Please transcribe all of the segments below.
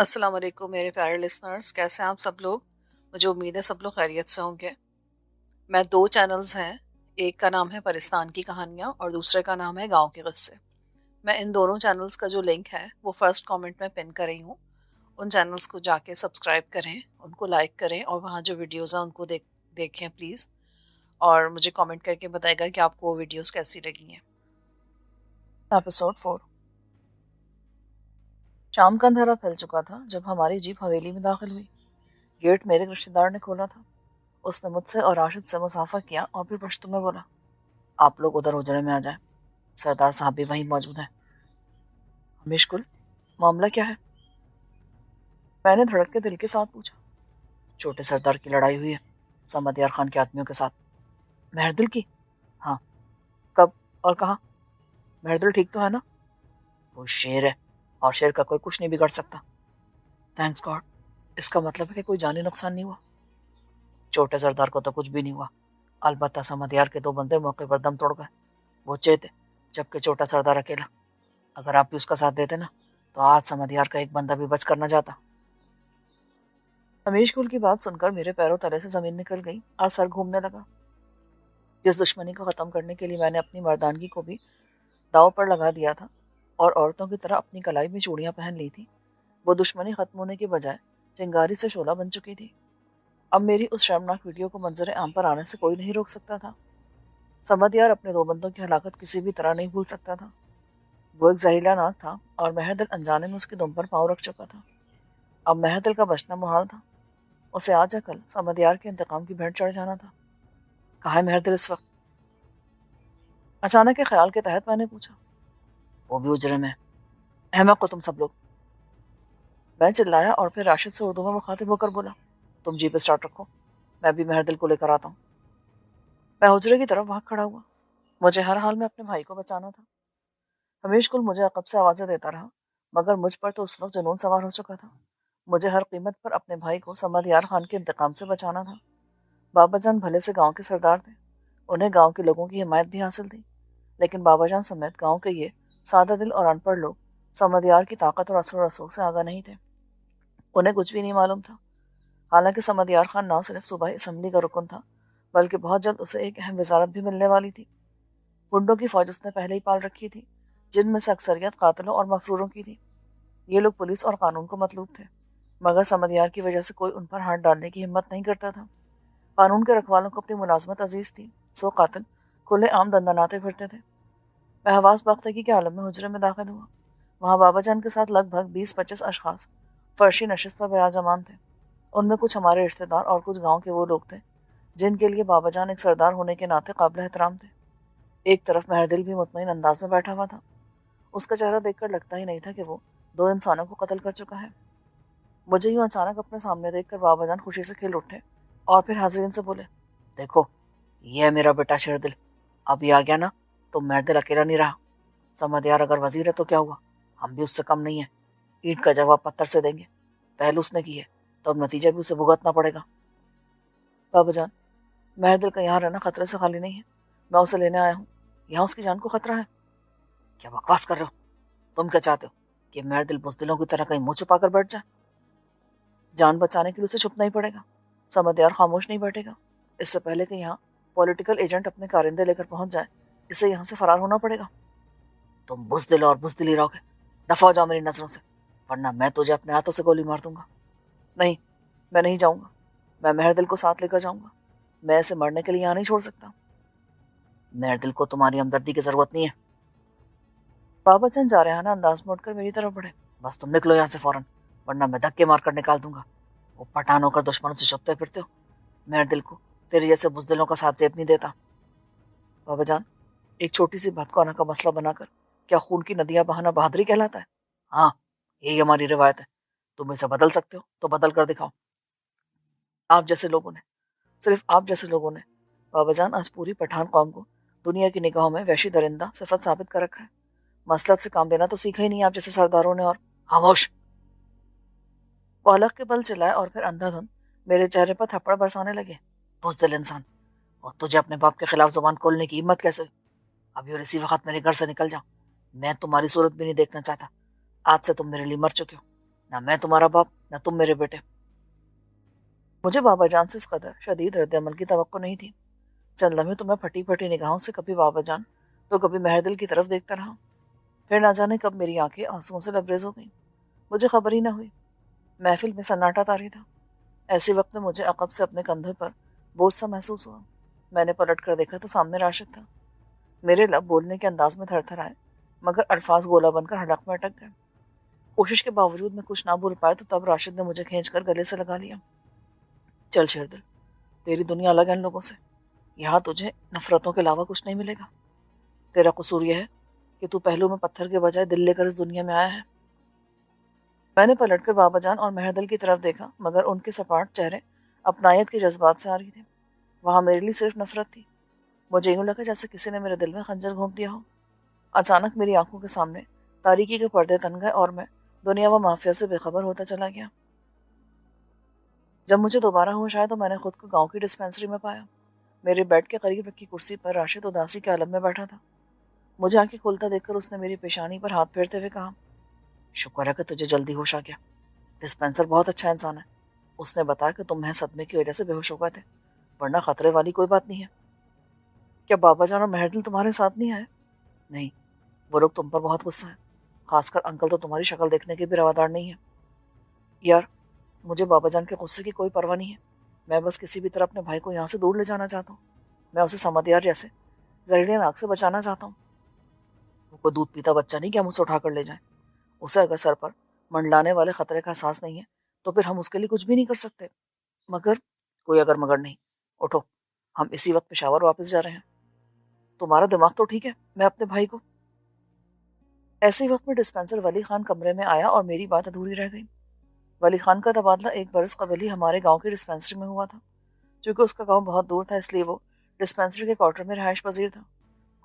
अस्सलाम वालेकुम मेरे प्यारे लिसनर्स, कैसे हैं आप सब लोग। मुझे उम्मीद है सब लोग खैरियत से होंगे। मैं दो चैनल्स हैं, एक का नाम है पाकिस्तान की कहानियाँ और दूसरे का नाम है गांव के किस्से। मैं इन दोनों चैनल्स का जो लिंक है वो फर्स्ट कमेंट में पिन कर रही हूँ। उन चैनल्स को जाके सब्सक्राइब करें, उनको लाइक करें और वहाँ जो वीडियोज़ हैं उनको देखें प्लीज़। और मुझे कमेंट करके बताएगा कि आपको वो वीडियोज़ कैसी लगी हैं। एपिसोड 4। शाम का अंधेरा फैल चुका था जब हमारी जीप हवेली में दाखिल हुई। गेट मेरे रिश्तेदार ने खोला था। उसने मुझसे और राशिद से मुसाफा किया और फिर पश्तो में बोला, आप लोग उधर उजरे में आ जाएं, सरदार साहब भी वहीं मौजूद हैं। हमीश कुल, मामला क्या है? मैंने धड़कते दिल के साथ पूछा। छोटे सरदार की लड़ाई हुई है समद यार खान के आदमियों के साथ। मेहरदिल की? हाँ। कब और कहाँ? मेहरदिल ठीक तो है ना? वो शेर है और शेर का कोई कुछ नहीं बिगड़ सकता। Thanks God. इसका मतलब है कि कोई जानी नुकसान नहीं हुआ। छोटे सरदार को तो कुछ भी नहीं हुआ, अलबत्ता समद यार के दो बंदे मौके पर दम तोड़ गए। वो चेते, जबकि छोटा सरदार अकेला। अगर आप भी उसका साथ देते ना तो आज समद यार का एक बंदा भी बच कर न जाता। हमीश गुल की बात सुनकर मेरे पैरों तले से जमीन निकल गई और सर घूमने लगा। जिस दुश्मनी को खत्म करने के लिए मैंने अपनी मर्दानगी को भी दांव पर लगा दिया था और औरतों की तरह अपनी कलाई में चूड़ियां पहन ली थी, वो दुश्मनी खत्म होने के बजाय चिंगारी से शोला बन चुकी थी। अब मेरी उस शर्मनाक वीडियो को मंजर आम पर आने से कोई नहीं रोक सकता था। समद यार अपने दो बंदों की हलाकत किसी भी तरह नहीं भूल सकता था। वो एक जहरीला नाग था और महरदिल अनजाने में उसकी दुम पर पाँव रख चुका था। अब महरदिल का बचना मुहाल था। उसे आज या कल समद यार के इंतकाम की भेंट चढ़ जाना था। कहाँ है महरदिल इस वक्त? अचानक के ख्याल के तहत मैंने पूछा। वो भी उजरे में। अहमक को तुम सब लोग, मैं चिल्लाया और फिर राशिद से उर्दू में मुखातिब होकर बोला, तुम जीप स्टार्ट रखो, मैं भी महरदिल को लेकर आता हूँ। मैं हुजरे की तरफ भाग खड़ा हुआ। मुझे हर हाल में अपने भाई को बचाना था। हमीश कुल मुझे अकब से आवाजें देता रहा, मगर मुझ पर तो उस वक्त जुनून सवार हो चुका था। मुझे हर कीमत पर अपने भाई को समद यार खान के इंतकाम से बचाना था। बाबा जान भले से गांव के सरदार थे, उन्हें गांव के लोगों की हिमायत भी हासिल थी, लेकिन बाबा जान समेत गांव के ये सादा दिल और अनपढ़ लोग समद यार की ताकत और असर रसूख से आगा नहीं थे। उन्हें कुछ भी नहीं मालूम था। हालांकि समद यार खान ना सिर्फ सूबाई असम्बली का रुकन था, बल्कि बहुत जल्द उसे एक अहम वजारत भी मिलने वाली थी। गुंडों की फौज उसने पहले ही पाल रखी थी, जिनमें से अक्सरियत कातिलों और मफरूरों की थी। ये लोग पुलिस और कानून को मतलूब थे, मगर समद यार की वजह से कोई उन पर हाथ डालने की हिम्मत नहीं करता था। कानून के रखवालों को अपनी मुलाजमत अजीज थी, सो कातिल खुले आम दंदनाते फिरते थे। मैं हवास बाख्तगी के आलम में हुजरे में दाखिल हुआ। वहाँ बाबा जान के साथ लगभग 20-25 अशखास फर्शी नशिस्त पर विराजमान थे। उनमें कुछ हमारे रिश्तेदार और कुछ गांव के वो लोग थे जिनके लिए बाबा जान एक सरदार होने के नाते काबिल एहतराम थे। एक तरफ महरदिल भी मुतमईन अंदाज में बैठा हुआ था। उसका चेहरा देखकर लगता ही नहीं था कि वो दो इंसानों को कत्ल कर चुका है। मुझे यूं अचानक अपने सामने देखकर बाबा जान खुशी से खिल उठे और फिर हाजरीन से बोले, देखो, ये है मेरा बेटा शेरदिल। अब ये आ गया ना तो महरदिल अकेला नहीं रहा। समझ यार अगर वजीर है तो क्या हुआ, हम भी उससे कम नहीं है। ईंट का जवाब पत्थर से देंगे। पहल उसने की है तो अब नतीजा भी उसे भुगतना पड़ेगा। बाबा जान, महरदिल का यहाँ रहना खतरे से खाली नहीं है। मैं उसे लेने आया हूँ। यहाँ उसकी जान को खतरा है। क्या बकवास कर रहे हो? तुम क्या चाहते हो कि महरदिल बुजदिलों की तरह कहीं मुंह छुपा कर बैठ जाए? जान बचाने के लिए उसे छुपना ही पड़ेगा। समझदार खामोश नहीं बैठेगा। इससे पहले कि यहाँ पॉलिटिकल एजेंट अपने कारिंदे लेकर पहुंच जाए, इसे यहाँ से फरार होना पड़ेगा। तुम बुजदिल और बुजदिली रहोगे। दफा हो जाओ मेरी नजरों से, वरना मैं तुझे अपने हाथों से गोली मार दूंगा। नहीं, मैं नहीं जाऊंगा। मैं महरदिल को साथ लेकर जाऊंगा। मैं इसे मरने के लिए यहाँ नहीं छोड़ सकता। महरदिल को तुम्हारी हमदर्दी की जरूरत नहीं है। बाबा चंद जा रहे हैं ना अंदाज में उठकर मेरी तरफ बढ़े। बस तुम निकलो यहाँ से फौरन, वरना मैं धक्के मारकर निकाल दूंगा। वो पठान होकर दुश्मनों से छुपते फिरते हो। महरदिल को तेरे जैसे बुजदिलों का साथ जेब नहीं देता। बाबा जान, एक छोटी सी भतकौना का मसला बनाकर क्या खून की नदियां बहाना बहादुरी कहलाता है? हाँ, यही हमारी रिवायत है। तुम इसे बदल सकते हो तो बदल कर दिखाओ। आप जैसे लोगों ने, सिर्फ आप जैसे लोगों ने बाबा जान आज पूरी पठान कौम को दुनिया की निगाहों में वैशी दरिंदा सिफत साबित कर रखा है। मसलत से काम लेना तो सीखा ही नहीं आप जैसे सरदारों ने। और खामोश! वो अलग के बल चिल्लाए और फिर अंधाधुंध मेरे चेहरे पर थप्पड़ बरसाने लगे। बुजदिल इंसान! और तुझे अपने बाप के खिलाफ जुबान खोलने की हिम्मत कैसे हुई? अभी और इसी वक्त मेरे घर से निकल जाओ। मैं तुम्हारी सूरत भी नहीं देखना चाहता। आज से तुम मेरे लिए मर चुके हो। نہ میں تمہارا باپ نہ تم میرے بیٹے۔ مجھے بابا جان سے اس قدر شدید رد عمل کی توقع نہیں تھی۔ چند لمحے تو میں پھٹی پھٹی نگاہوں سے کبھی بابا جان تو کبھی مہردل کی طرف دیکھتا رہا، پھر نہ جانے کب میری آنکھیں آنسوؤں سے لبریز ہو گئیں۔ مجھے خبر ہی نہ ہوئی، محفل میں سناٹا طاری تھا۔ ایسے وقت میں مجھے عقب سے اپنے کندھے پر بوجھ سا محسوس ہوا۔ میں نے پلٹ کر دیکھا تو سامنے راشد تھا۔ میرے لب بولنے کے انداز میں تھر تھر آئے، مگر الفاظ گولا بن کر حلق میں اٹک گئے۔ کوشش کے باوجود میں کچھ نہ بول پائے تو تب راشد نے مجھے کھینچ کر گلے سے لگا لیا۔ چل شیردل، تیری دنیا الگ ہے ان لوگوں سے، یہاں تجھے نفرتوں کے علاوہ کچھ نہیں ملے گا۔ تیرا قصور یہ ہے کہ تو پہلو میں پتھر کے بجائے دل لے کر اس دنیا میں آیا ہے۔ میں نے پلٹ کر بابا جان اور مہردل کی طرف دیکھا، مگر ان کے سپاٹ چہرے اپنائیت کے جذبات سے آ رہی تھے۔ وہاں میرے لیے صرف نفرت تھی۔ مجھے یوں لگا جیسے کسی نے میرے دل میں خنجر گھونپ دیا ہو۔ اچانک میری آنکھوں کے سامنے تاریکی کے پردے تن گئے اور میں دنیا و مافیا سے بے خبر ہوتا چلا گیا۔ جب مجھے دوبارہ ہوش آیا تو میں نے خود کو گاؤں کی ڈسپینسری میں پایا۔ میرے بیڈ کے قریب رکھی کرسی پر راشد اداسی کے عالم میں بیٹھا تھا۔ مجھے آنکھیں کھولتا دیکھ کر اس نے میری پیشانی پر ہاتھ پھیرتے ہوئے کہا، شکر ہے کہ تجھے جلدی ہوش آ گیا۔ ڈسپینسر بہت اچھا انسان ہے۔ اس نے بتایا کہ تم محض صدمے کی وجہ سے بے ہوش ہو گئے تھے، ورنہ خطرے والی کوئی بات نہیں ہے۔ کیا بابا جان اور مہردل تمہارے ساتھ نہیں آئے؟ نہیں، وہ لوگ تم پر بہت غصہ ہیں، خاص کر انکل تو تمہاری شکل دیکھنے کے بھی روادار نہیں ہے۔ یار، مجھے بابا جان کے غصے کی کوئی پرواہ نہیں ہے، میں بس کسی بھی طرح اپنے بھائی کو یہاں سے دور لے جانا چاہتا ہوں۔ میں اسے سمدیار جیسے زہریلی ناک سے بچانا چاہتا ہوں۔ وہ کوئی دودھ پیتا بچہ نہیں کہ ہم اسے اٹھا کر لے جائیں۔ اسے اگر سر پر منڈلانے والے خطرے کا احساس نہیں ہے تو پھر ہم اس کے لیے کچھ بھی نہیں کر سکتے۔ مگر کوئی اگر مگر نہیں، اٹھو، ہم اسی وقت پشاور واپس جا رہے ہیں۔ تمہارا دماغ تو ٹھیک ہے؟ میں اپنے بھائی کو… ایسے ہی وقت میں ڈسپینسر ولی خان کمرے میں آیا اور میری بات ادھوری رہ گئی۔ ولی خان کا تبادلہ ایک برس قبل ہی ہمارے گاؤں کی ڈسپینسری میں ہوا تھا۔ چونکہ اس کا گاؤں بہت دور تھا اس لیے وہ ڈسپینسری کے کوارٹر میں رہائش پذیر تھا۔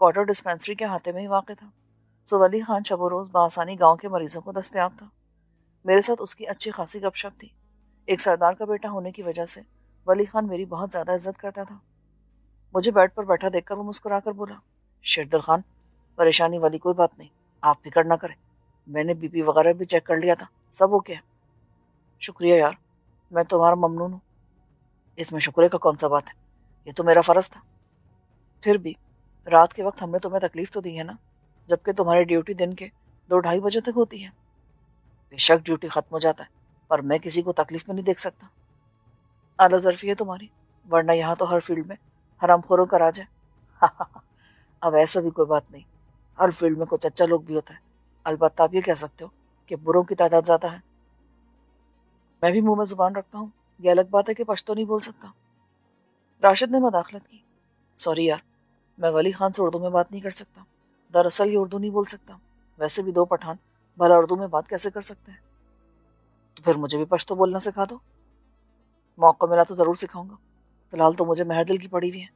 کوارٹر ڈسپینسری کے احاطے میں ہی واقع تھا، سو ولی خان شب و روز بآسانی گاؤں کے مریضوں کو دستیاب تھا۔ میرے ساتھ اس کی اچھی خاصی گپ شپ تھی۔ ایک سردار کا بیٹا ہونے کی وجہ سے ولی خان میری بہت زیادہ عزت کرتا تھا۔ مجھے بیڈ پر بیٹھا دیکھ کر وہ مسکرا کر بولا، شیردل خان، پریشانی والی کوئی بات نہیں، آپ فکر نہ کریں، میں نے بی پی وغیرہ بھی چیک کر لیا تھا، سب اوکے ہے۔ شکریہ یار، میں تمہارا ممنون ہوں۔ اس میں شکریہ کا کون سا بات ہے، یہ تو میرا فرض تھا۔ پھر بھی رات کے وقت ہم نے تمہیں تکلیف تو دی ہے نا، جبکہ تمہاری ڈیوٹی دن کے 2-2:30 بجے تک ہوتی ہے۔ بے شک ڈیوٹی ختم ہو جاتا ہے، پر میں کسی کو تکلیف میں نہیں دیکھ سکتا۔ اعلیٰ ظرفی ہے تمہاری، ورنہ یہاں تو ہر فیلڈ میں حرام خوروں کا راج ہے۔ اب ایسا بھی کوئی بات نہیں، ہر فیلڈ میں کچھ اچھا لوگ بھی ہوتا ہے، البتہ آپ یہ کہہ سکتے ہو کہ بروں کی تعداد زیادہ ہے۔ میں بھی منہ میں زبان رکھتا ہوں، یہ الگ بات ہے کہ پشتو نہیں بول سکتا۔ راشد نے مداخلت کی، سوری یار، میں ولی خان سے اردو میں بات نہیں کر سکتا، دراصل یہ اردو نہیں بول سکتا، ویسے بھی 2 پٹھان بھلا اردو میں بات کیسے کر سکتے ہیں؟ تو پھر مجھے بھی پشتو بولنا سکھا دو۔ موقع ملا تو ضرور سکھاؤں گا، فی الحال تو مجھے مہردل کی پڑی ہوئی ہے،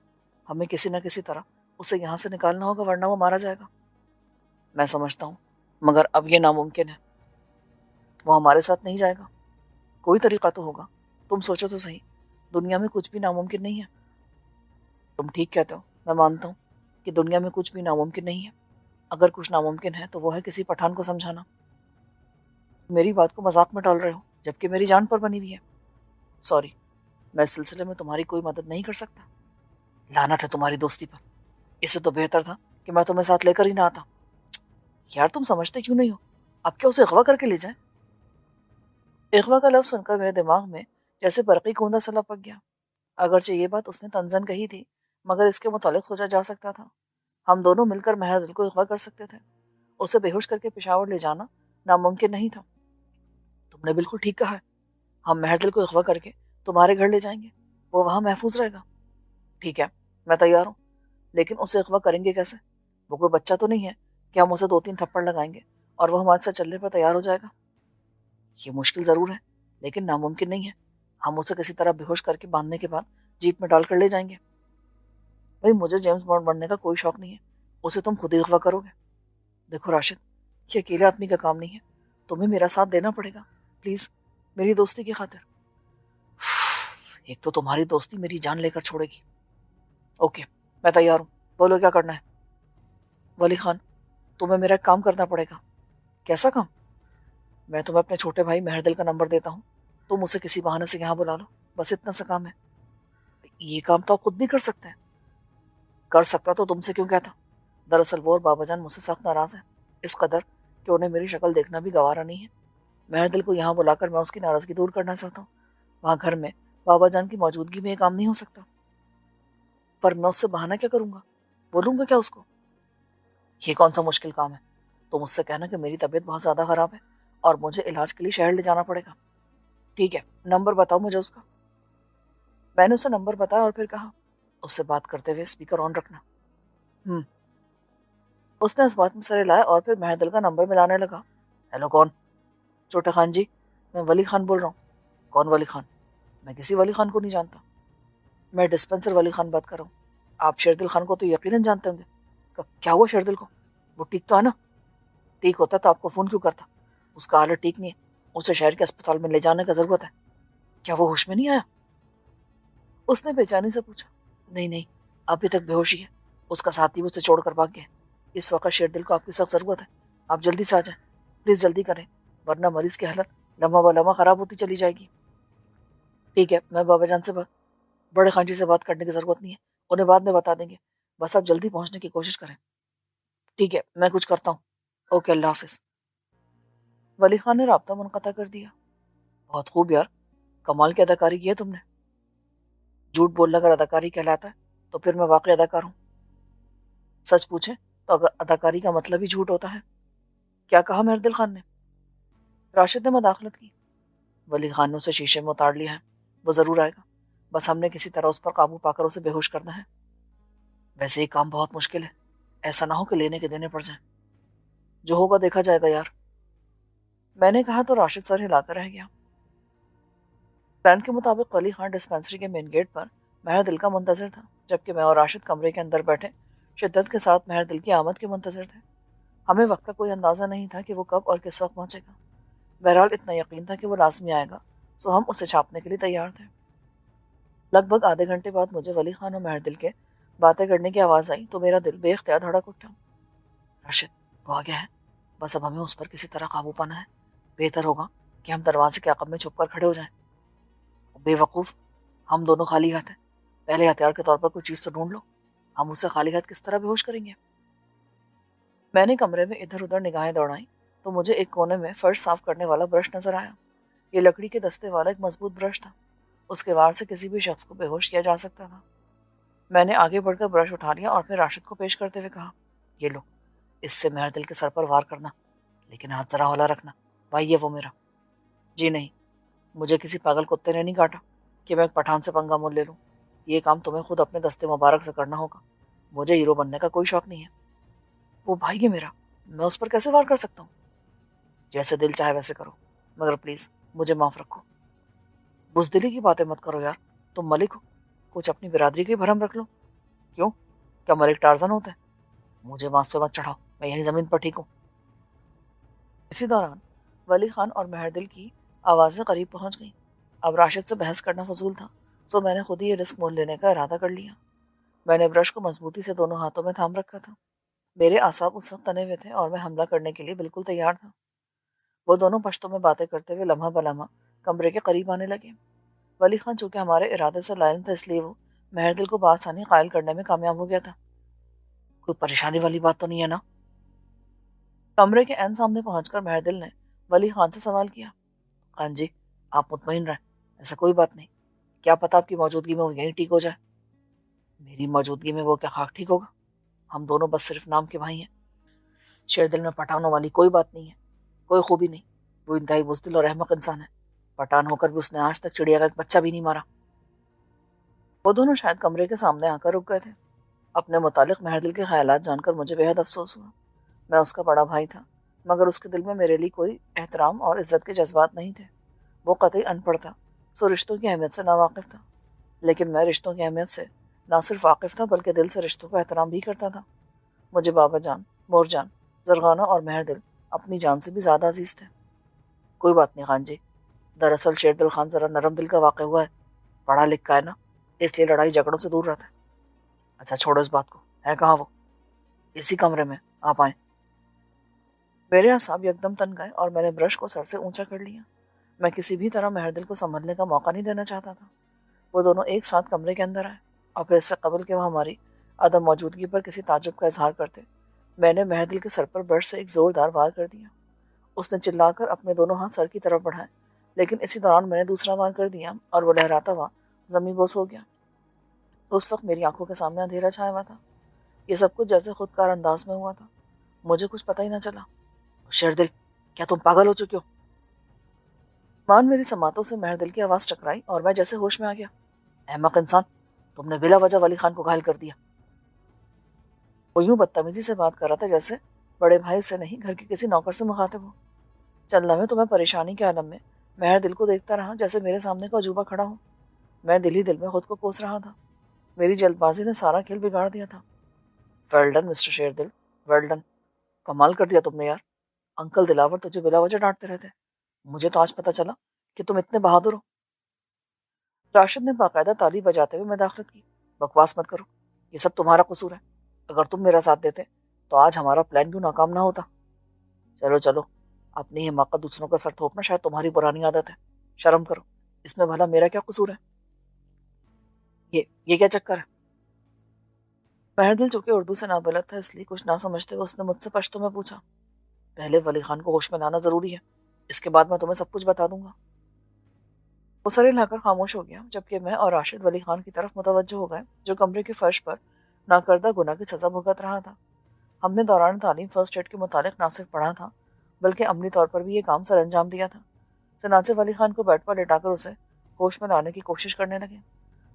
ہمیں کسی نہ کسی طرح اسے یہاں سے نکالنا ہوگا ورنہ وہ مارا جائے گا۔ میں سمجھتا ہوں، مگر اب یہ ناممکن ہے، وہ ہمارے ساتھ نہیں جائے گا۔ کوئی طریقہ تو ہوگا، تم سوچو تو صحیح، دنیا میں کچھ بھی ناممکن نہیں ہے۔ تم ٹھیک کہتے ہو، میں مانتا ہوں کہ دنیا میں کچھ بھی ناممکن نہیں ہے۔ اگر کچھ ناممکن ہے تو وہ ہے کسی پٹھان کو سمجھانا۔ میری بات کو مذاق میں ڈال رہے ہو جبکہ میری جان پر بنی ہوئی ہے۔ سوری، میں اس سلسلے میں تمہاری کوئی مدد نہیں کر سکتا۔ لعنت ہے تمہاری دوستی پر، اس سے تو بہتر تھا کہ میں تمہیں ساتھ لے کر ہی نہ آتا۔ یار تم سمجھتے کیوں نہیں ہو، اب کیا اسے اغوا کر کے لے جائیں؟ اغوا کا لفظ سن کر میرے دماغ میں جیسے برقی گوندا سا لپک گیا۔ اگرچہ یہ بات اس نے تنزن کہی تھی، مگر اس کے متعلق سوچا جا سکتا تھا۔ ہم دونوں مل کر مہردل کو اغوا کر سکتے تھے، اسے بے ہوش کر کے پشاور لے جانا ناممکن نہیں تھا۔ تم نے بالکل ٹھیک کہا ہے، ہم مہردل کو اغوا کر کے تمہارے گھر لے جائیں گے، وہ وہاں محفوظ رہے گا۔ ٹھیک ہے، میں تیار ہوں، لیکن اسے اغوا کریں گے کیسے؟ وہ کوئی بچہ تو نہیں ہے کہ ہم اسے 2-3 تھپڑ لگائیں گے اور وہ ہمارے ساتھ چلنے پر تیار ہو جائے گا۔ یہ مشکل ضرور ہے لیکن ناممکن نہیں ہے۔ ہم اسے کسی طرح بے ہوش کر کے باندھنے کے بعد جیپ میں ڈال کر لے جائیں گے۔ بھائی مجھے جیمز بانڈ بننے کا کوئی شوق نہیں ہے، اسے تم خود ہی اغوا کرو گے۔ دیکھو راشد، یہ اکیلے آدمی کا کام نہیں ہے، تمہیں میرا ساتھ دینا پڑے گا، پلیز، میری دوستی کی خاطر۔ ایک تو تمہاری دوستی میری جان لے کر چھوڑے گی۔ اوکے، میں تیار ہوں، بولو کیا کرنا ہے۔ ولی خان، تمہیں میرا ایک کام کرنا پڑے گا۔ کیسا کام؟ میں तुम्हें अपने छोटे भाई महरदिल का नंबर देता हूँ, तुम उसे किसी बहाने से यहाँ बुला लो, बस इतना सा काम है। ये काम तो आप खुद भी कर सकते हैं। कर सकता तो तुमसे क्यों कहता। दरअसल वो और बाबा जान मुझसे सख्त नाराज हैं, इस कदर कि उन्हें मेरी शक्ल देखना भी गवारा नहीं है। महरदिल को यहाँ बुलाकर मैं उसकी नाराजगी दूर करना चाहता हूँ। वहाँ घर में बाबा जान की मौजूदगी में ये काम नहीं हो सकता। पर मैं उससे बहाना क्या करूंगा, बोलूंगा क्या उसको। ये कौन सा मुश्किल काम है, तुम उससे कहना कि मेरी तबीयत बहुत ज्यादा खराब है और मुझे इलाज के लिए शहर ले जाना पड़ेगा। ठीक है, नंबर बताओ मुझे उसका। मैंने उसे नंबर बताया और फिर कहा, उससे बात करते हुए स्पीकर ऑन रखना। उसने इस बात में सर हिलाया और फिर महरदिल का नंबर मिलाने लगा। हेलो, कौन? छोटे खान जी, मैं वली खान बोल रहा हूँ। कौन वली खान? मैं किसी वली खान को नहीं जानता। मैं डिस्पेंसर वली खान बात कर रहा हूँ। आप शेरदिल खान को तो यकीनन जानते होंगे। क्या हुआ शेरदिल को? वो ठीक तो है ना? ठीक होता तो आपको फोन क्यों करता। उसका हालत ठीक नहीं है, उसे शहर के अस्पताल में ले जाने की जरूरत है। क्या वो होश में नहीं आया? उसने बेचैनी से पूछा। नहीं नहीं, अभी तक बेहोशी है, उसका साथी उसे छोड़कर भाग गया। इस वक्त शेरदिल को आपकी सख्त जरूरत है, आप जल्दी से आ जाएं, प्लीज जल्दी करें, वरना मरीज की हालत लम्हा ब लम्हा खराब होती चली जाएगी। ठीक है, मैं बाबा जान से बात, बड़े खान जी से बात करने की जरूरत नहीं है, उन्हें बाद में बता देंगे, बस आप जल्दी पहुंचने की कोशिश करें। ठीक है, मैं कुछ करता हूँ। ओके, अल्लाह हाफिज। वली खान ने राब्ता मुनक़ता कर दिया। बहुत खूब यार, कमाल की अदाकारी की है तुमने। झूठ बोलना अगर अदाकारी कहलाता है तो फिर मैं वाकई अदाकार हूँ। सच पूछे तो अगर अदाकारी का मतलब ही झूठ होता है। क्या कहा महरदिल खान ने? राशिद ने मदाखलत की। वली खान ने उसे शीशे में उतार लिया है, वो जरूर आएगा, बस हमने किसी तरह उस पर काबू पाकर उसे बेहोश करना है। वैसे ही काम बहुत मुश्किल है, ऐसा ना हो कि लेने के देने पड़ जाए। जो होगा देखा जाएगा यार, मैंने कहा तो राशिद सर हिलाकर रह गया। प्लान के मुताबिक वली खान डिस्पेंसरी के मेन गेट पर महरदिल का मुंतजर था, जबकि मैं और राशिद कमरे के अंदर बैठे शिद्दत के साथ महरदिल की आमद के मुंतजर थे। हमें वक्त का कोई अंदाजा नहीं था कि वो कब और किस वक्त पहुंचेगा। बहरहाल इतना यकीन था कि वो लाजमी आएगा, सो हम उसे छापने के लिए तैयार थे। लगभग आधे घंटे बाद मुझे वली खान और महरदिल के बातें करने की आवाज़ आई तो मेरा दिल बेख्तियार धड़क उठा। राशिद, वो आ गया है, बस अब हमें उस पर किसी तरह काबू पाना है। बेहतर होगा कि हम दरवाजे के अकब में छुप कर खड़े हो जाएं। बेवकूफ़, हम दोनों खाली हाथ हैं, पहले हथियार के तौर पर कोई चीज़ तो ढूंढ लो, हम उसे खाली हाथ किस तरह बेहोश करेंगे। मैंने कमरे में इधर उधर निगाहें दौड़ाई तो मुझे एक कोने में फर्श साफ करने वाला ब्रश नजर आया। ये लकड़ी के दस्ते वाला एक मजबूत ब्रश था, उसके वार से किसी भी शख्स को बेहोश किया जा सकता था। मैंने आगे बढ़कर ब्रश उठा लिया और फिर राशिद को पेश करते हुए कहा, ये लो, इससे महरदिल के सर पर वार करना, लेकिन हाथ जरा हौला रखना, भाई ये वो मेरा। जी नहीं, मुझे किसी पागल कुत्ते ने नहीं काटा कि मैं एक पठान से पंगा मोल ले लूँ। ये काम तुम्हें खुद अपने दस्ते मुबारक से करना होगा, मुझे हीरो बनने का कोई शौक नहीं है। वो भाई है मेरा, मैं उस पर कैसे वार कर सकता हूँ। जैसे दिल चाहे वैसे करो, मगर प्लीज मुझे माफ रखो। बुजदिली की बातें मत करो यार, तुम मलिक हो, कुछ अपनी बिरादरी की भरम रख लो। क्यों, क्या मलिक टार्जन होता है? मुझे बांस पे मत चढ़ाओ, मैं यही जमीन पर ठीक हूँ। इसी दौरान वली खान और महरदिल की आवाजें करीब पहुंच गईं। अब राशिद से बहस करना फजूल था, सो मैंने खुद ही ये रिस्क मोल लेने का इरादा कर लिया। मैंने ब्रश को मजबूती से दोनों हाथों में थाम रखा था। मेरे आसाब उस वक्त तने हुए थे और मैं हमला करने के लिए बिल्कुल तैयार था। वो दोनों पश्तों में बातें करते हुए लम्हा बलम्हा कमरे के करीब आने लगे। वली खान चूंकि हमारे इरादे से लायन था, इसलिए वो महरदिल को बआसानी कायल करने में कामयाब हो गया था। कोई परेशानी वाली बात तो नहीं है ना? कमरे के एन सामने पहुंचकर महरदिल ने वली खान से सवाल किया। खान जी, आप मुतमईन रहें, ऐसा कोई बात नहीं, क्या पता आपकी मौजूदगी में वो यहीं ठीक हो जाए। मेरी मौजूदगी में वो क्या खाक ठीक होगा, हम दोनों बस सिर्फ नाम के भाई हैं। शेरदिल में पठानों वाली कोई बात नहीं है, कोई खूबी नहीं, वो इंतहाई बुज़दिल और अहमक इंसान है। पठान होकर भी उसने आज तक चिड़िया का एक बच्चा भी नहीं मारा। वो दोनों शायद कमरे के सामने आकर रुक गए थे। अपने मुतालिक महरदिल के ख्यालात जानकर मुझे बेहद अफसोस हुआ। मैं उसका बड़ा भाई था, मगर उसके दिल में मेरे लिए कोई एहतराम और इज्जत के जज्बात नहीं थे। वो कतई अनपढ़ था, सो रिश्तों की अहमियत से नावाकिफ था। लेकिन मैं रिश्तों की अहमियत से ना सिर्फ वाकिफ था, बल्कि दिल से रिश्तों का एहतराम भी करता था। मुझे बाबा जान, मोरजान, जरगाना और महरदिल अपनी जान से भी ज्यादा अजीज थे। कोई बात नहीं खान जी, दरअसल शेरदिल खान जरा नरम दिल का वाक़ हुआ है, पढ़ा लिखा है ना, इसलिए लड़ाई झगड़ों से दूर रहता है। अच्छा छोड़ो इस बात को, है कहाँ वो? इसी कमरे में, आप आए। میرے اعصاب یکدم تن گئے اور میں نے برش کو سر سے اونچا کر لیا۔ میں کسی بھی طرح مہردل کو سنبھلنے کا موقع نہیں دینا چاہتا تھا۔ وہ دونوں ایک ساتھ کمرے کے اندر آئے اور پھر اس سے قبل کہ وہ ہماری عدم موجودگی پر کسی تعجب کا اظہار کرتے، میں نے مہردل کے سر پر برش سے ایک زوردار وار کر دیا۔ اس نے چلا کر اپنے دونوں ہاتھ سر کی طرف بڑھائے، لیکن اسی دوران میں نے دوسرا وار کر دیا اور وہ لہراتا ہوا زمین بوس ہو گیا۔ اس وقت میری آنکھوں کے سامنے اندھیرا چھایا ہوا تھا۔ یہ سب کچھ جیسے خود کار انداز میں ہوا تھا، مجھے کچھ پتہ ہی نہ چلا۔ شیردل، کیا تم پاگل ہو چکے ہو؟ مان میری سماعتوں سے مہردل کی آواز ٹکرائی اور میں جیسے ہوش میں آ گیا۔ احمق انسان، تم نے بلا وجہ ولی خان کو گھائل کر دیا۔ وہ یوں بدتمیزی سے بات کر رہا تھا جیسے بڑے بھائی سے نہیں، گھر کے کسی نوکر سے مخاطب ہو۔ چند لمحے تو میں پریشانی کے عالم میں مہردل کو دیکھتا رہا جیسے میرے سامنے کا عجوبہ کھڑا ہو۔ میں دل ہی دل میں خود کو کوس رہا تھا۔ میری جلد بازی نے سارا کھیل بگاڑ دیا تھا۔ Well done mister Sherdil, well done. کمال کر دیا تم نے یار۔ انکل دلاور تجھے بلا وجہ ڈانٹتے رہتے، مجھے تو آج پتا چلا کہ تم اتنے بہادر ہو۔ راشد نے باقاعدہ تالی بجاتے ہوئے مداخلت کی۔ بکواس مت کرو، یہ سب تمہارا قصور ہے۔ اگر تم میرا ساتھ دیتے تو آج ہمارا پلان کیوں ناکام نہ ہوتا۔ چلو چلو، اپنی حماقت دوسروں کا سر تھوپنا شاید تمہاری پرانی عادت ہے۔ شرم کرو، اس میں بھلا میرا کیا قصور ہے؟ یہ کیا چکر ہے؟ مہردل چونکہ اردو سے نابلد تھا، اس لیے کچھ نہ سمجھتے ہوئے اس نے مجھ سے پشتو میں پوچھا۔ پہلے ولی خان کو ہوش میں لانا ضروری ہے، اس کے بعد میں تمہیں سب کچھ بتا دوں گا۔ وہ سر ہلا کر خاموش ہو گیا، جبکہ میں اور راشد ولی خان کی طرف متوجہ ہو گئے، جو کمرے کے فرش پر ناکردہ گناہ کی سزا بھگت رہا تھا۔ ہم نے دوران تعلیم فرسٹ ایڈ کے متعلق نہ صرف پڑھا تھا بلکہ عملی طور پر بھی یہ کام سر انجام دیا تھا۔ چنانچہ ولی خان کو بیڈ پر لٹا کر اسے ہوش میں لانے کی کوشش کرنے لگے۔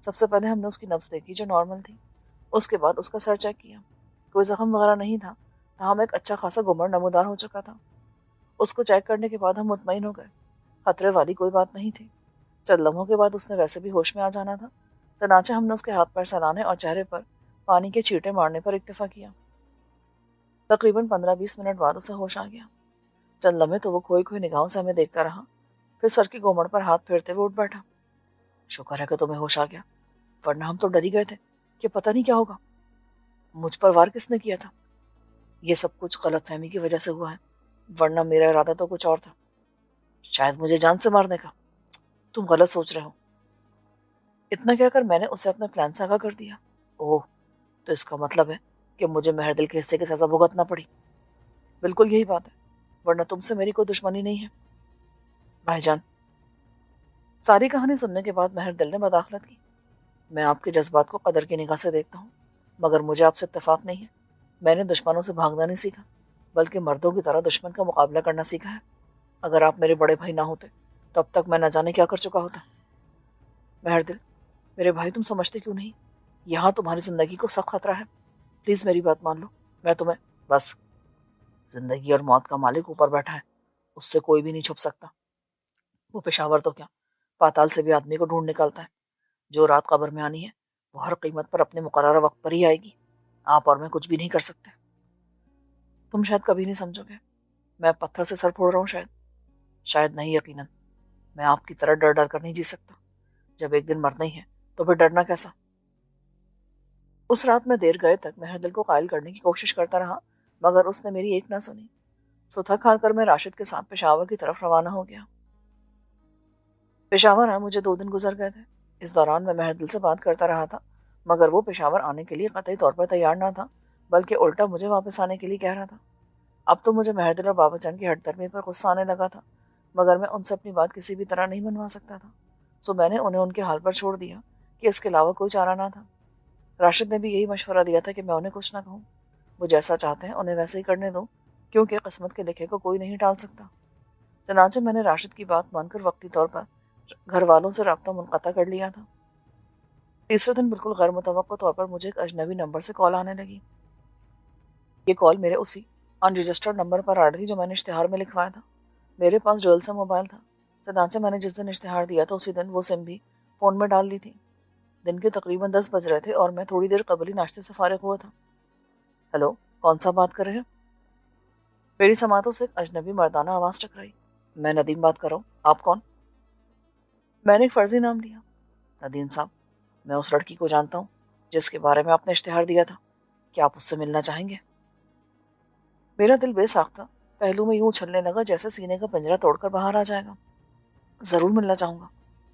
سب سے پہلے ہم نے اس کی نبض دیکھی جو نارمل تھی۔ اس کے بعد اس کا سر چیک کیا، کوئی زخم وغیرہ نہیں تھا، تاہم ایک اچھا خاصا گمڑ نمودار ہو چکا تھا۔ اس کو چیک کرنے کے بعد ہم مطمئن ہو گئے، خطرے والی کوئی بات نہیں تھی۔ چند لمحوں کے بعد اس نے ویسے بھی ہوش میں آ جانا تھا، چنانچہ ہم نے اس کے ہاتھ پیر سلانے اور چہرے پر پانی کے چھینٹے مارنے پر اکتفا کیا۔ تقریباً 15-20 منٹ بعد اسے ہوش آ گیا۔ چند لمحے تو وہ کھوئی کھوئی نگاہوں سے ہمیں دیکھتا رہا، پھر سر کی گومڑ پر ہاتھ پھیرتے ہوئے اٹھ بیٹھا۔ شکر ہے کہ تمہیں ہوش آ گیا، ورنہ ہم تو ڈر ہی گئے تھے کہ پتہ نہیں کیا ہوگا۔ مجھ پر وار کس نے کیا تھا؟ یہ سب کچھ غلط فہمی کی وجہ سے ہوا ہے، ورنہ میرا ارادہ تو کچھ اور تھا، شاید مجھے جان سے مارنے کا۔ تم غلط سوچ رہے ہو۔ اتنا کہہ کر میں نے اسے اپنا پلان سے آگاہ کر دیا۔ اوہ، تو اس کا مطلب ہے کہ مجھے مہردل کے حصے کی سزا بھگتنا پڑی۔ بالکل یہی بات ہے، ورنہ تم سے میری کوئی دشمنی نہیں ہے بھائی جان۔ ساری کہانی سننے کے بعد مہردل نے مداخلت کی۔ میں آپ کے جذبات کو قدر کی نگاہ سے دیکھتا ہوں، مگر مجھے آپ سے اتفاق نہیں ہے۔ میں نے دشمنوں سے بھاگنا نہیں سیکھا، بلکہ مردوں کی طرح دشمن کا مقابلہ کرنا سیکھا ہے۔ اگر آپ میرے بڑے بھائی نہ ہوتے تو اب تک میں نہ جانے کیا کر چکا ہوتا۔ مہردل، میرے بھائی، تم سمجھتے کیوں نہیں؟ یہاں تمہاری زندگی کو سخت خطرہ ہے، پلیز میری بات مان لو۔ میں تمہیں بس، زندگی اور موت کا مالک اوپر بیٹھا ہے، اس سے کوئی بھی نہیں چھپ سکتا۔ وہ پشاور تو کیا، پاتال سے بھی آدمی کو ڈھونڈ نکالتا ہے۔ جو رات قبر میں آنی ہے وہ ہر قیمت پر اپنے مقررہ وقت پر ہی آئے گی۔ آپ اور میں کچھ بھی نہیں کر سکتے۔ تم شاید کبھی نہیں سمجھو گے، میں پتھر سے سر پھوڑ رہا ہوں شاید نہیں، یقیناً میں آپ کی طرح ڈر ڈر کر نہیں جی سکتا۔ جب ایک دن مرنا ہی ہے تو پھر ڈرنا کیسا؟ اس رات میں دیر گئے تک مہردل کو قائل کرنے کی کوشش کرتا رہا، مگر اس نے میری ایک نہ سنی۔ سو تھک ہار کر میں راشد کے ساتھ پشاور کی طرف روانہ ہو گیا۔ پشاور آئے مجھے 2 دن گزر گئے تھے۔ اس دوران میں مہردل سے بات کرتا رہا تھا، مگر وہ پشاور آنے کے لیے قطعی طور پر تیار نہ تھا، بلکہ الٹا مجھے واپس آنے کے لیے کہہ رہا تھا۔ اب تو مجھے مہردل اور بابا جان کی ہٹ درمی پر غصہ آنے لگا تھا، مگر میں ان سے اپنی بات کسی بھی طرح نہیں منوا سکتا تھا۔ سو میں نے انہیں ان کے حال پر چھوڑ دیا کہ اس کے علاوہ کوئی چارہ نہ تھا۔ راشد نے بھی یہی مشورہ دیا تھا کہ میں انہیں کچھ نہ کہوں، وہ جیسا چاہتے ہیں انہیں ویسے ہی کرنے دو، کیونکہ قسمت کے لکھے کو کوئی نہیں ٹال سکتا۔ چنانچہ میں نے راشد کی بات مان کر وقتی طور پر گھر والوں سے رابطہ منقطع کر لیا تھا۔ تیسرے دن بالکل غیر متوقع طور پر مجھے ایک اجنبی نمبر سے کال آنے لگی۔ یہ کال میرے اسی ان رجسٹرڈ نمبر پر آ رہی تھی جو میں نے اشتہار میں لکھوایا تھا۔ میرے پاس ڈویل سم موبائل تھا، چنانچہ میں نے جس دن اشتہار دیا تھا اسی دن وہ سم بھی فون میں ڈال لی تھی۔ دن کے تقریباً 10 بج رہے تھے اور میں تھوڑی دیر قبل ہی ناشتے سے فارغ ہوا تھا۔ ہیلو، کون سا بات کر رہے ہیں؟ میری سماعتوں سے ایک اجنبی مردانہ آواز ٹکرائی۔ میں ندیم بات کر رہا ہوں، آپ کون؟ میں نے ایک فرضی نام لیا۔ ندیم صاحب، میں اس لڑکی کو جانتا ہوں جس کے بارے میں آپ نے اشتہار دیا تھا، کیا آپ اس سے ملنا چاہیں گے؟ میرا دل بے ساختہ पहलू में यूं उछलने लगा जैसे सीने का पिंजरा तोड़कर बाहर आ जाएगा। जरूर मिलना चाहूंगा,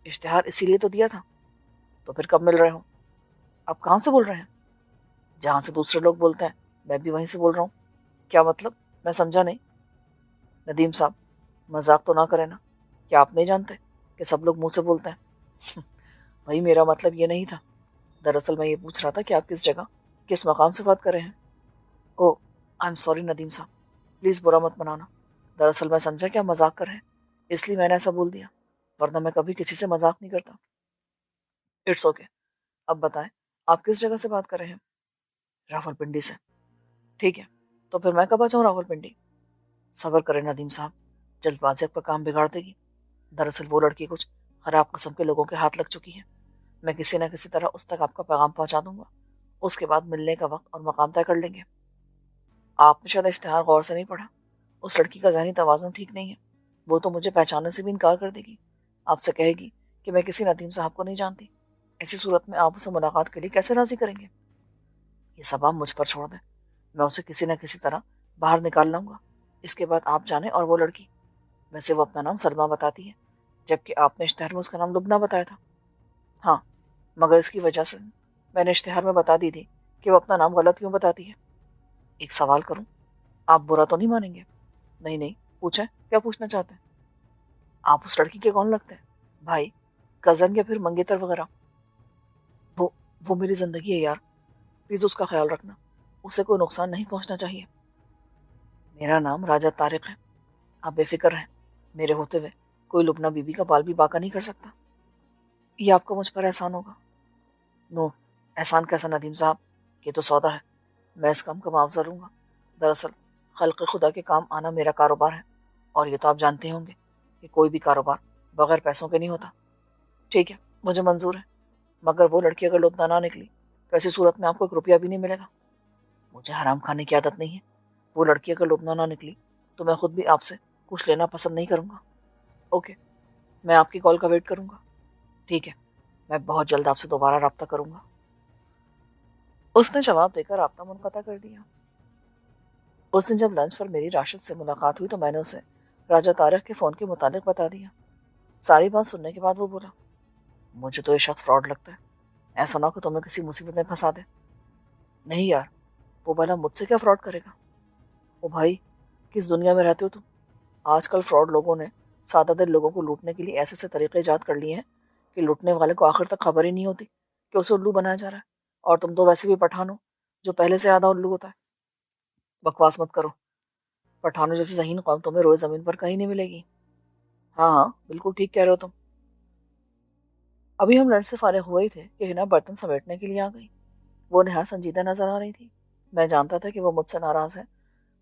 इश्तिहार इसीलिए तो दिया था। तो फिर कब मिल रहे हो? आप कहाँ से बोल रहे हैं? जहां से दूसरे लोग बोलते हैं मैं भी वहीं से बोल रहा हूँ। क्या मतलब? मैं समझा नहीं। नदीम साहब, मजाक तो ना करें ना। क्या आप नहीं जानते कि सब लोग मुंह से बोलते हैं? भाई मेरा मतलब ये नहीं था। दरअसल मैं ये पूछ रहा था कि आप किस जगह, किस मकाम से बात कर रहे हैं। ओ, आई एम सॉरी नदीम साहब, प्लीज बुरा मत मनाना। दरअसल मैं समझा कि आप मजाक कर रहे हैं, इसलिए मैंने ऐसा बोल दिया, वरना मैं कभी किसी से मजाक नहीं करता। It's okay. अब बताएं, आप किस जगह से बात कर रहे हैं? रावलपिंडी से। ठीक है, तो फिर मैं कब आ जाऊँ रावलपिंडी? सबर करें नदीम साहब, जल्दबाजी आपका काम बिगाड़ देगी। दरअसल वो लड़की कुछ खराब किस्म के लोगों के हाथ लग चुकी है। मैं किसी न किसी तरह उस तक आपका पैगाम पहुंचा दूंगा। उसके बाद मिलने का वक्त और मकाम तय कर लेंगे। आपने शायद इश्तिहार गौर से नहीं पढ़ा। उस लड़की का ज़हनी तवाज़ुन ठीक नहीं है। वो तो मुझे पहचानने से भी इनकार कर देगी। आपसे कहेगी कि मैं किसी नदीम साहब को नहीं जानती। ऐसी सूरत में आप उसे मुलाकात के लिए कैसे राजी करेंगे? ये सब आप मुझ पर छोड़ दें। मैं उसे किसी न किसी तरह बाहर निकाल लाऊंगा। इसके बाद आप जाने और वो लड़की, वैसे वो अपना नाम सलमा बताती है, जबकि आपने इश्तिहार में उसका नाम लुबना बताया था। हाँ, मगर इसकी वजह से मैंने इश्तिहार में बता दी थी कि वो अपना नाम गलत क्यों बताती है। एक सवाल करूं, आप बुरा तो नहीं मानेंगे? नहीं नहीं, पूछें, क्या पूछना चाहते हैं? आप उस लड़की के कौन लगते हैं? भाई, कजन या फिर मंगेतर वगैरह? वो वो मेरी जिंदगी है यार, प्लीज उसका ख्याल रखना। उसे कोई नुकसान नहीं पहुंचना चाहिए। मेरा नाम राजा तारिक है। आप बेफिक्र रहें, मेरे होते हुए कोई लुबना बीबी का बाल भी बाका नहीं कर सकता। ये आपका मुझ पर एहसान होगा। नो, एहसान कैसा नदीम साहब, ये तो सौदा है। मैं इस काम का मुआवजा लूंगा। दरअसल खल्क़ खुदा के काम आना मेरा कारोबार है, और ये तो आप जानते होंगे कि कोई भी कारोबार बगैर पैसों के नहीं होता। ठीक है, मुझे मंजूर है, मगर वो लड़की अगर लुबना ना निकली तो ऐसी सूरत में आपको 1 रुपया भी नहीं मिलेगा। मुझे हराम खाने की आदत नहीं है। वो लड़की अगर लुबना ना निकली तो मैं खुद भी आपसे कुछ लेना पसंद नहीं करूंगा। ओके, मैं आपकी कॉल का वेट करूंगा। ठीक है, मैं बहुत जल्द आपसे दोबारा रब्ता करूंगा। उसने जवाब देकर राब्ता मुनक़ता कर दिया। उस दिन जब लंच पर मेरी राशिद से मुलाकात हुई तो मैंने उसे राजा तारक के फ़ोन के मुतालिक बता दिया। सारी बात सुनने के बाद वो बोला, मुझे तो ये शख्स फ्रॉड लगता है। ऐसा ना हो कि तुम्हें किसी मुसीबत में फंसा दे। नहीं यार, वो भला मुझसे क्या फ्रॉड करेगा? ओ भाई, किस दुनिया में रहते हो तुम? आजकल फ्रॉड लोगों ने सादा दिल लोगों को लूटने के लिए ऐसे ऐसे तरीके ईजाद कर लिए हैं कि लूटने वाले को आखिर तक खबर ही नहीं होती कि उसे उल्लू बनाया जा रहा है। और तुम तो वैसे भी पठान हो, जो पहले से आधा उल्लू होता है। बकवास मत करो। पठानों जैसी ज़हीन कौम तुम्हें रोए ज़मीन पर कहीं नहीं मिलेगी। हाँ हाँ, बिल्कुल ठीक कह रहे हो तुम। अभी हम लंच से फारिग हुए ही थे कि हिना बर्तन समेटने के लिए आ गई। वो नहायत संजीदा नजर आ रही थी। मैं जानता था कि वो मुझसे नाराज है,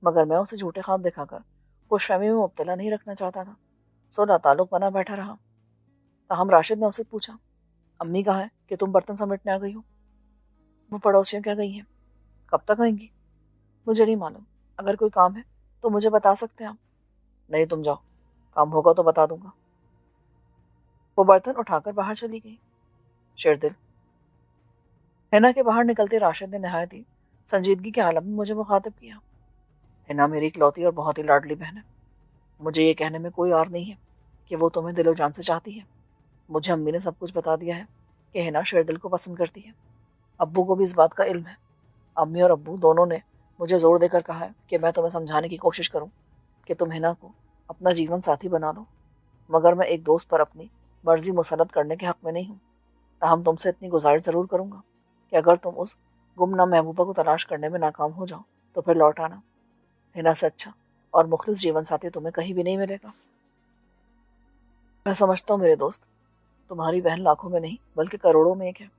मगर मैं उसे झूठे ख्वाब दिखाकर खुशफहमी में मुब्तला नहीं रखना चाहता था। सो ताल्लुक बना बैठा रहा। ताहम राशिद ने उससे पूछा, अम्मी कहाँ है कि तुम बर्तन समेटने आ गई हो? वो पड़ोसियों क्या गई हैं। कब तक आएंगी? मुझे नहीं मालूम। अगर कोई काम है तो मुझे बता सकते हैं आप। नहीं, तुम जाओ, काम होगा तो बता दूंगा। वो बर्तन उठाकर बाहर चली गई। शेरदिल। हिना के बाहर निकलते राशिद ने नहायत ही संजीदगी के आलम में मुझे मुखातिब किया। हिना मेरी इकलौती और बहुत ही लाडली बहन है। मुझे ये कहने में कोई और नहीं है कि वो तुम्हें दिलो जान से चाहती है। मुझे अम्मी ने सब कुछ बता दिया है कि हिना शेरदिल को पसंद करती है। अब्बू को भी इस बात का इल्म है। अम्मी और अब्बू दोनों ने मुझे जोर देकर कहा है कि मैं तुम्हें समझाने की कोशिश करूं कि तुम हिना को अपना जीवन साथी बना लो, मगर मैं एक दोस्त पर अपनी मर्जी मुसलत करने के हक में नहीं हूँ। ताहम तुमसे इतनी गुजारिश ज़रूर करूँगा कि अगर तुम उस गुमनाम महबूबा को तलाश करने में नाकाम हो जाओ तो फिर लौट आना। हिना से अच्छा और मुखलिस जीवन साथी तुम्हें कहीं भी नहीं मिलेगा। मैं समझता हूँ मेरे दोस्त, तुम्हारी बहन लाखों में नहीं बल्कि करोड़ों में एक है।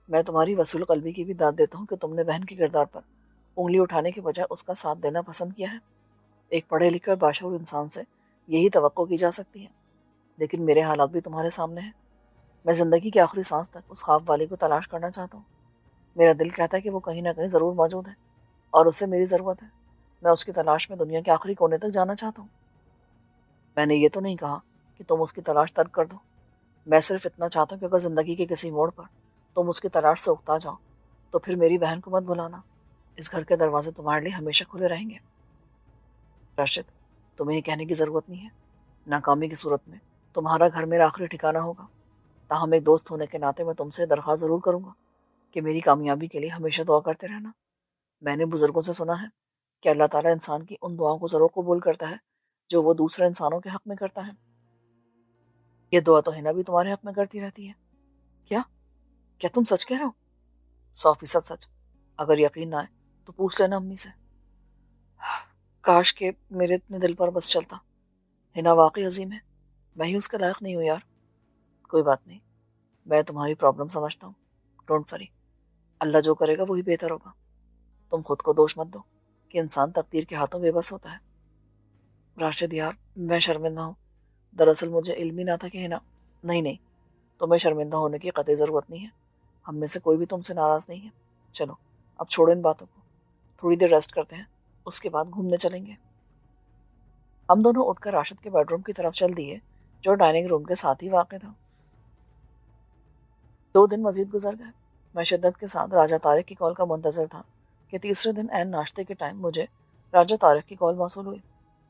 मैं तुम्हारी वसूल कल्बी की भी दाद देता हूँ कि तुमने बहन के किरदार पर उंगली उठाने के बजाय उसका साथ देना पसंद किया है। एक पढ़े लिखे और बाशऊर इंसान से यही तवक्को की जा सकती है, लेकिन मेरे हालात भी तुम्हारे सामने हैं। मैं जिंदगी की आखिरी सांस तक उस ख्वाब वाले को तलाश करना चाहता हूँ। मेरा दिल कहता है कि वो कहीं ना कहीं ज़रूर मौजूद है और उससे मेरी ज़रूरत है। मैं उसकी तलाश में दुनिया के आखिरी कोने तक जाना चाहता हूँ। मैंने ये तो नहीं कहा कि तुम उसकी तलाश तर्क कर दो। मैं सिर्फ इतना चाहता हूँ कि अगर ज़िंदगी के किसी मोड़ पर तुम उसकी तलाश से उकता जाओ तो फिर मेरी बहन को मत भुलाना। इस घर के दरवाजे तुम्हारे लिए हमेशा खुले रहेंगे। राशिद, تمہیں یہ کہنے کی ضرورت نہیں ہے، ناکامی کی صورت میں تمہارا گھر میرا آخری ٹھکانہ ہوگا۔ تاہم ایک دوست ہونے کے ناطے میں تم سے درخواست ضرور کروں گا کہ میری کامیابی کے لیے ہمیشہ دعا کرتے رہنا۔ میں نے بزرگوں سے سنا ہے کہ اللہ تعالیٰ انسان کی ان دعاؤں کو ضرور قبول کرتا ہے جو وہ دوسرے انسانوں کے حق میں کرتا ہے۔ یہ دعا تو ہنا بھی تمہارے حق میں کرتی رہتی ہے۔ کیا کیا تم سچ کہہ رہے ہو؟ 100% سچ۔ اگر یقین نہ آئے تو پوچھ لینا امی سے۔ کاش کہ میرے اتنے دل پر بس چلتا۔ ہنا واقعی عظیم ہے، میں ہی اس کے لائق نہیں ہوں یار۔ کوئی بات نہیں، میں تمہاری پرابلم سمجھتا ہوں، ڈونٹ وری، اللہ جو کرے گا وہی بہتر ہوگا۔ تم خود کو دوش مت دو کہ انسان تقدیر کے ہاتھوں بے بس ہوتا ہے۔ راشد یار، میں شرمندہ ہوں، دراصل مجھے علم ہی نہ تھا کہ ہنا۔ نہیں نہیں، تمہیں شرمندہ ہونے کی قطعی ضرورت نہیں ہے، ہم میں سے کوئی بھی تم سے ناراض نہیں ہے۔ چلو اب چھوڑو ان باتوں کو، تھوڑی دیر ریسٹ کرتے ہیں، اس کے بعد گھومنے چلیں گے۔ ہم دونوں اٹھ کر راشد کے بیڈ روم کی طرف چل دیے جو ڈائننگ روم کے ساتھ ہی واقع تھا۔ 2 دن مزید گزر گئے۔ میں شدت کے ساتھ راجہ طارق کی کال کا منتظر تھا کہ تیسرے دن عین ناشتے کے ٹائم مجھے راجہ طارق کی کال موصول ہوئی۔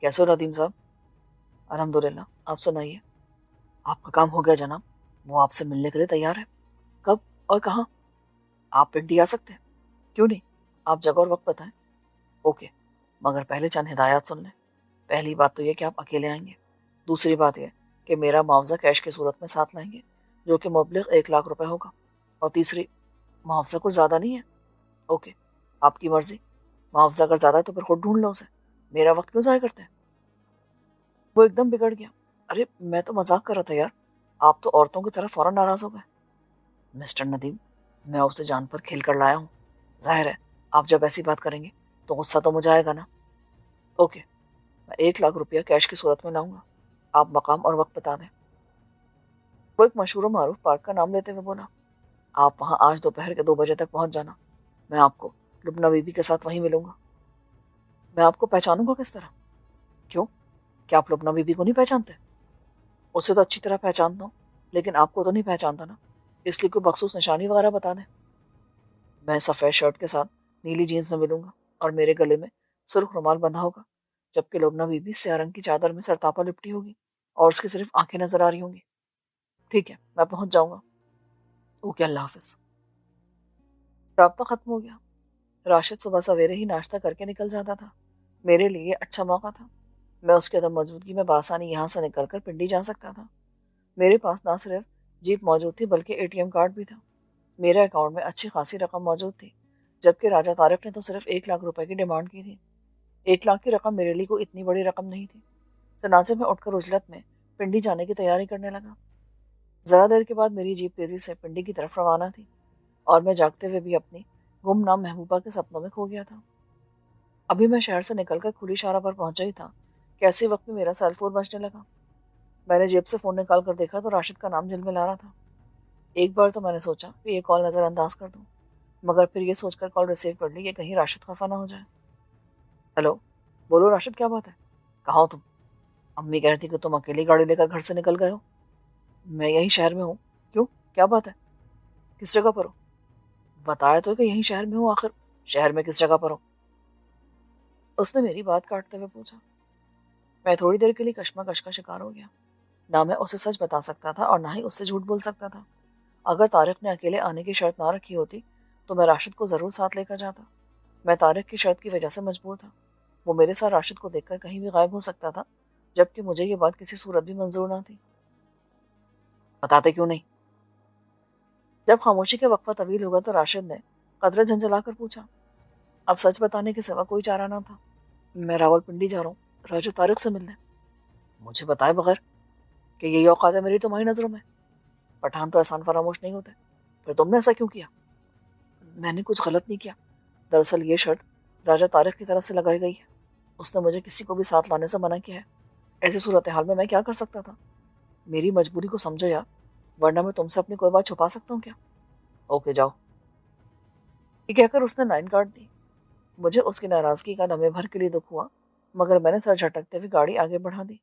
کیسے ہو ندیم صاحب؟ الحمدللہ، آپ سنائیے۔ آپ کا کام ہو گیا جناب، وہ آپ سے ملنے کے لیے تیار ہے۔ کب اور کہاں؟ آپ پنڈی آ سکتے ہیں؟ کیوں نہیں، آپ جگہ اور وقت بتائیں۔ اوکے، مگر پہلے چند ہدایات سن لیں۔ پہلی بات تو یہ کہ آپ اکیلے آئیں گے۔ دوسری بات یہ کہ میرا معاوضہ کیش کی صورت میں ساتھ لائیں گے جو کہ مبلغ 1,00,000 روپے ہوگا۔ اور تیسری، معاوضہ کچھ زیادہ نہیں ہے؟ اوکے، آپ کی مرضی، معاوضہ اگر زیادہ ہے تو پھر خود ڈھونڈ لو اسے، میرا وقت کیوں ضائع کرتے ہیں؟ وہ ایک دم بگڑ گیا۔ ارے میں تو مذاق کر رہا تھا یار، آپ تو عورتوں کی طرح فوراً ناراض ہو گئے۔ مسٹر ندیم، میں اسے جان پر کھیل کر لایا ہوں، ظاہر ہے آپ جب ایسی بات کریں گے تو غصہ تو مجھے آئے گا نا۔ اوکے، میں 1,00,000 روپیہ کیش کی صورت میں لاؤں گا، آپ مقام اور وقت بتا دیں۔ وہ ایک مشہور و معروف پارک کا نام لیتے ہوئے بولا، آپ وہاں آج دوپہر کے 2 بجے تک پہنچ جانا، میں آپ کو لبنہ بی بی کے ساتھ وہیں ملوں گا۔ میں آپ کو پہچانوں گا کس طرح؟ کیوں، کیا آپ لبنہ بی بی کو نہیں پہچانتے؟ اسے تو اچھی طرح پہچانتا ہوں، لیکن آپ کو تو نہیں پہچانتا نا، اس لیے کوئی مخصوص نشانی وغیرہ بتا دیں۔ میں سفید شرٹ کے ساتھ نیلی جینس میں ملوں گا اور میرے گلے میں سرخ رومال بندھا ہوگا، جبکہ لبنہ بی بی سیاہ رنگ کی چادر میں سرتاپا لپٹی ہوگی اور اس کی صرف آنکھیں نظر آ رہی ہوں گی۔ ٹھیک ہے، میں پہنچ جاؤں گا۔ اوکے، اللہ حافظ۔ رابطہ ختم ہو گیا۔ راشد صبح سویرے ہی ناشتہ کر کے نکل جاتا تھا، میرے لیے اچھا موقع تھا، میں اس کے عدم موجودگی میں بآسانی یہاں سے نکل کر پنڈی جا سکتا تھا۔ میرے پاس نہ صرف جیپ موجود تھی بلکہ ATM کارڈ بھی تھا، میرے اکاؤنٹ میں اچھی خاصی رقم موجود تھی، جبکہ راجہ طارق نے تو صرف 1,00,000 روپے کی ڈیمانڈ کی تھی۔ 1,00,000 کی رقم میرے لیے کوئی اتنی بڑی رقم نہیں تھی۔ چنانچہ میں اٹھ کر عجلت میں پنڈی جانے کی تیاری کرنے لگا۔ ذرا دیر کے بعد میری جیپ تیزی سے پنڈی کی طرف روانہ تھی اور میں جاگتے ہوئے بھی اپنی گمنام محبوبہ کے سپنوں میں کھو گیا تھا۔ ابھی میں شہر سے نکل کر کھلی شارہ پر پہنچا ہی تھا کہ ایسے وقت میں میرا سیل فون بجنے لگا۔ میں نے جیب سے فون نکال کر دیکھا تو راشد کا نام جھلملا رہا تھا۔ ایک بار تو میں نے سوچا کہ یہ کال نظر انداز کر دوں، مگر پھر یہ سوچ کر کال ریسیو کر لی کہ کہیں راشد خفا نہ ہو جائے۔ ہیلو، بولو راشد، کیا بات ہے؟ کہاں ہو تم؟ امی کہہ رہی تھی کہ تم اکیلی گاڑی لے کر گھر سے نکل گئے ہو۔ میں یہیں شہر میں ہوں۔ کیوں، کیا بات ہے؟ کس جگہ پر ہو؟ بتایا تو کہ یہیں شہر میں ہوں، آخر شہر میں کس جگہ پر ہو؟ اس نے میری بات کاٹتے ہوئے پوچھا۔ میں تھوڑی دیر کے لیے کشمکش کا شکار ہو گیا، نہ میں اسے سچ بتا سکتا تھا اور نہ ہی اس سے جھوٹ بول سکتا تھا۔ اگر طارق نے اکیلے آنے کی شرط نہ رکھی ہوتی تو میں راشد کو ضرور ساتھ لے کر جاتا۔ میں طارق کی شرط کی وجہ سے مجبور تھا، وہ میرے ساتھ راشد کو دیکھ کر کہیں بھی غائب ہو سکتا تھا، جبکہ مجھے یہ بات کسی صورت بھی منظور نہ تھی۔ بتاتے کیوں نہیں؟ جب خاموشی کا وقفہ طویل ہوا تو راشد نے قدرے جھنجھلا کر پوچھا۔ اب سچ بتانے کے سوا کوئی چارہ نہ تھا۔ میں راول پنڈی جا رہا ہوں راجہ طارق سے ملنے۔ مجھے بتائے بغیر کہ یہی اوقات ہے میری تمہاری نظروں میں؟ پٹھان تو احسان فراموش نہیں ہوتے، پھر تم نے ایسا کیوں کیا؟ میں نے کچھ غلط نہیں کیا، دراصل یہ شرط راجہ طارق کی طرف سے لگائی گئی ہے، اس نے مجھے کسی کو بھی ساتھ لانے سے منع کیا ہے۔ ایسی صورتحال میں کیا کر سکتا تھا؟ میری مجبوری کو سمجھو یار، ورنہ میں تم سے اپنی کوئی بات چھپا سکتا ہوں کیا؟ اوکے جاؤ، یہ کہہ کر اس نے لائن کاٹ دی۔ مجھے اس کی ناراضگی کا لمحے بھر کے لیے دکھ ہوا، مگر میں نے سر جھٹکتے ہوئے گاڑی آگے بڑھا دی۔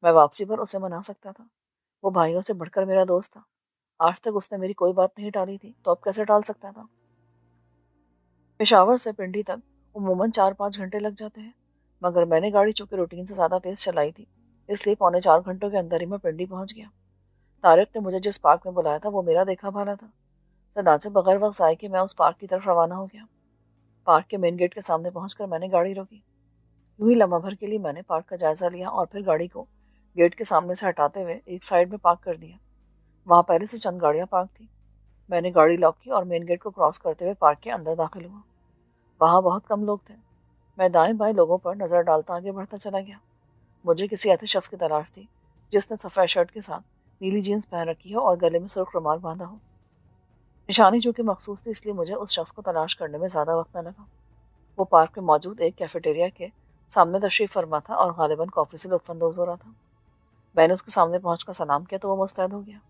میں واپسی پر اسے منا سکتا تھا، وہ بھائیوں سے بڑھ کر میرا دوست تھا، آج تک اس نے میری کوئی بات نہیں ٹالی تھی تو اب کیسے ٹال سکتا تھا؟ پشاور سے پنڈی تک عموماً 4-5 گھنٹے لگ جاتے ہیں، मगर मैंने गाड़ी चूंकि रूटीन से ज़्यादा तेज़ चलाई थी, इसलिए पौने 4 घंटों के अंदर ही मैं पिंडी पहुंच गया। तारिक ने मुझे जिस पार्क में बुलाया था वो मेरा देखा भाला था। सनाचे बगैर वक्त आए कि मैं उस पार्क की तरफ रवाना हो गया। पार्क के मेन गेट के सामने पहुंचकर मैंने गाड़ी रोकी। यूं ही लम्हा भर के लिए मैंने पार्क का जायजा लिया और फिर गाड़ी को गेट के सामने से हटाते हुए एक साइड में पार्क कर दिया। वहां पहले से चंद गाड़ियां पार्क थी। मैंने गाड़ी लॉक की और मेन गेट को क्रॉस करते हुए पार्क के अंदर दाखिल हुआ। वहां बहुत कम लोग थे। मैं दाएं बाएं लोगों पर नजर डालता आगे बढ़ता चला गया। मुझे किसी ऐसे शख्स की तलाश थी जिसने सफेद शर्ट के साथ नीली जीन्स पहन रखी हो और गले में सुर्ख रुमाल बांधा हो। निशानी जो कि मखसूस थी, इसलिए मुझे उस शख्स को तलाश करने में ज्यादा वक्त न लगा। वो पार्क में मौजूद एक कैफेटेरिया के सामने तशरीफ फरमा था और गालिबन कॉफी से लुत्फानंदोज हो रहा था। मैंने उसके सामने पहुंचकर सलाम किया तो वो मुस्तैद हो गया।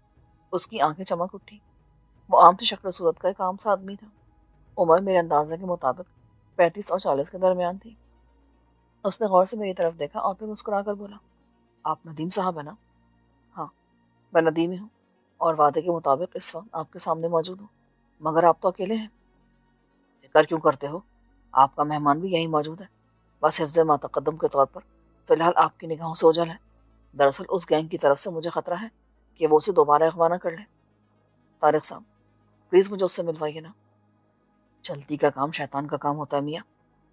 उसकी आंखें चमक उठी। वो आम सी शक्ल सूरत का एक आम सा आदमी था। उम्र मेरे अंदाजे के मुताबिक 35 और 40 के दरमियान थी। उसने गौर से मेरी तरफ देखा और फिर मुस्कुरा कर बोला, आप नदीम साहब है ना? हाँ, मैं नदीम ही हूँ और वादे के मुताबिक इस वक्त आपके सामने मौजूद हूँ। मगर आप तो अकेले हैं। फिक्र क्यों करते हो? आपका मेहमान भी यहीं मौजूद है। बस हिफ्ज़ मा तक़द्दम के तौर पर फिलहाल आपकी निगाहों से ओझल है। दरअसल उस गैंग की तरफ से मुझे खतरा है कि वो उसे दोबारा अगवा ना कर ले। तारिक साहब, प्लीज मुझे उससे मिलवाइए ना। जल्दी का काम शैतान का काम होता है मियाँ।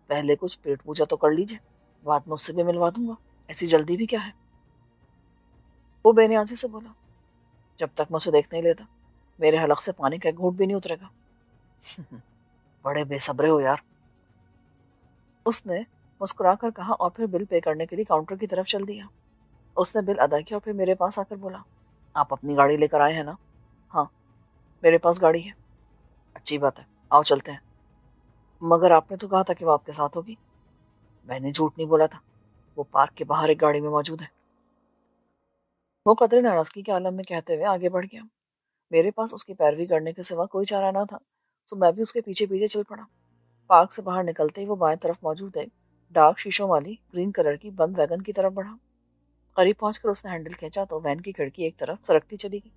पहले कुछ पेट पूजा तो कर लीजिए, बाद में उससे भी मिलवा दूंगा। ऐसी जल्दी भी क्या है? वो बेनियाजी से बोला, जब तक मैं उसे देख नहीं लेता मेरे हलक से पानी का एक घूंट भी नहीं उतरेगा। बड़े बेसब्रे हो यार, उसने मुस्कुरा कर कहा और फिर बिल पे करने के लिए काउंटर की तरफ चल दिया। उसने बिल अदा किया और फिर मेरे पास आकर बोला, आप अपनी गाड़ी लेकर आए हैं ना? हाँ, मेरे पास गाड़ी है। अच्छी बात है, आओ चलते हैं। मगर आपने तो कहा था कि वो आपके साथ होगी। मैंने झूठ नहीं बोला था। वो पार्क के बाहर एक गाड़ी में मौजूद है। वो कतरे नाराजगी के आलम में कहते हुए आगे बढ़ गया। मेरे पास उसकी पैरवी करने के सिवा कोई चारा ना था, तो मैं भी उसके पीछे पीछे चल पड़ा। पार्क से बाहर निकलते ही वो बाएं तरफ मौजूद है डार्क शीशों वाली ग्रीन कलर की बंद वैगन की तरफ बढ़ा। करीब पहुंचकर उसने हैंडल खींचा तो वैन की खिड़की एक तरफ सरकती चली गई।